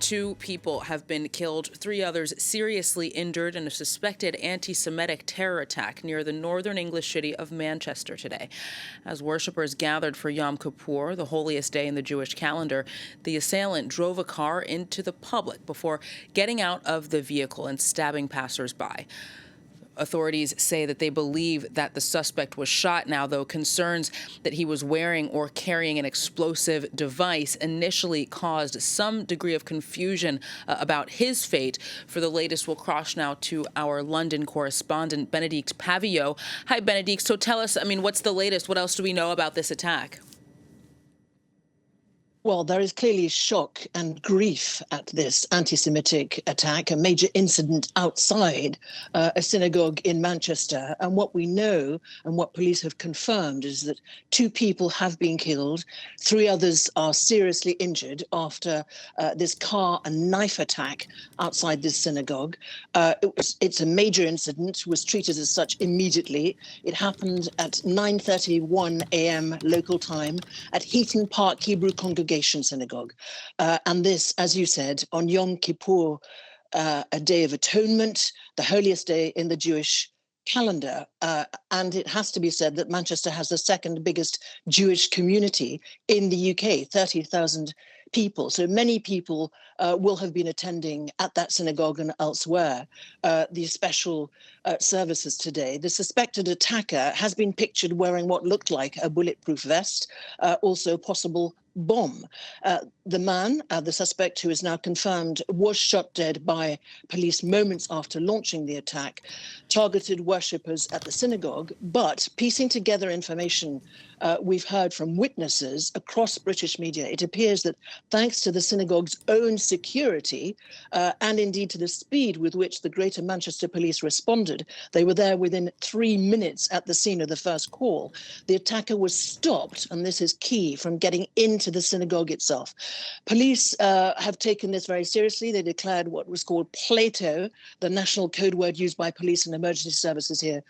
2 people have been killed, 3 others seriously injured in a suspected anti-Semitic terror attack near the northern English city of Manchester today. As worshippers gathered for Yom Kipur, the holiest day in the Jewish calendar, the assailant drove a car into the public before getting out of the vehicle and stabbing passers-by. Authorities say that they believe that the suspect was shot now, though concerns that he was wearing or carrying an explosive device initially caused some degree of confusion about his fate. For the latest, we'll cross now to our London correspondent, Bénédicte Paviot. Hi, Bénédicte. So tell us, what's the latest? What else do we know about this attack? Well, there is clearly shock and grief at this anti-Semitic attack, a major incident outside a synagogue in Manchester. And what we know and what police have confirmed is that 2 people have been killed. 3 others are seriously injured after this car and knife attack outside this synagogue. It's a major incident, was treated as such immediately. It happened at 9:31 a.m. local time at Heaton Park Hebrew Congregation Synagogue. And this, as you said, on Yom Kipur, a day of atonement, the holiest day in the Jewish calendar. And it has to be said that Manchester has the second biggest Jewish community in the UK, 30,000 people. So many people will have been attending at that synagogue and elsewhere these special services today. The suspected attacker has been pictured wearing what looked like a bulletproof vest, also possible bomb. The man, the suspect who is now confirmed, was shot dead by police moments after launching the attack, targeted worshippers at the synagogue. But piecing together information we've heard from witnesses across British media, it appears that thanks to the synagogue's own security and indeed to the speed with which the Greater Manchester Police responded, they were there within 3 minutes at the scene of the first call. The attacker was stopped, and this is key, from getting into the synagogue itself. Police have taken this very seriously. They declared what was called Plato, the national code word used by police and emergency services here,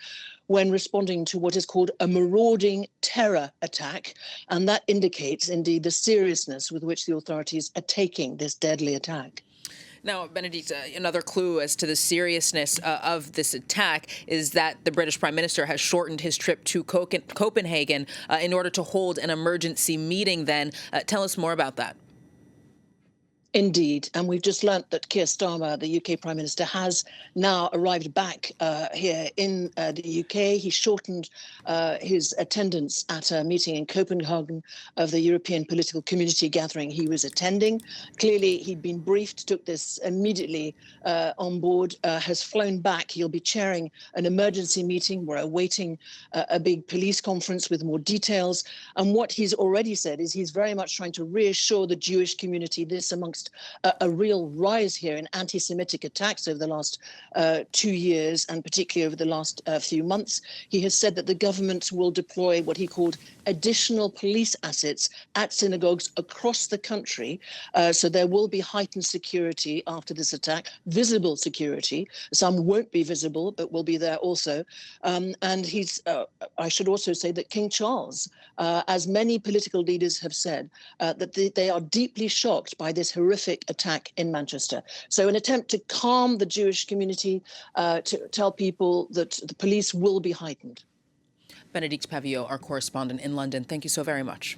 when responding to what is called a marauding terror attack. And that indicates, indeed, the seriousness with which the authorities are taking this deadly attack. Now, Bénédicte, another clue as to the seriousness of this attack is that the British Prime Minister has shortened his trip to Copenhagen in order to hold an emergency meeting then. Tell us more about that. Indeed. And we've just learnt that Keir Starmer, the UK Prime Minister, has now arrived back here in the UK. He shortened his attendance at a meeting in Copenhagen of the European Political Community gathering he was attending. Clearly, he'd been briefed, took this immediately on board, has flown back. He'll be chairing an emergency meeting. We're awaiting a big police conference with more details. And what he's already said is he's very much trying to reassure the Jewish community, this amongst a real rise here in anti-Semitic attacks over the last 2 years, and particularly over the last few months. He has said that the government will deploy what he called additional police assets at synagogues across the country. So there will be heightened security after this attack, visible security. Some won't be visible, but will be there also. And he's, I should also say that King Charles, as many political leaders have said, that they are deeply shocked by this horrific attack in Manchester. So an attempt to calm the Jewish community, to tell people that the police will be heightened. Bénédicte Paviot, our correspondent in London, thank you so very much.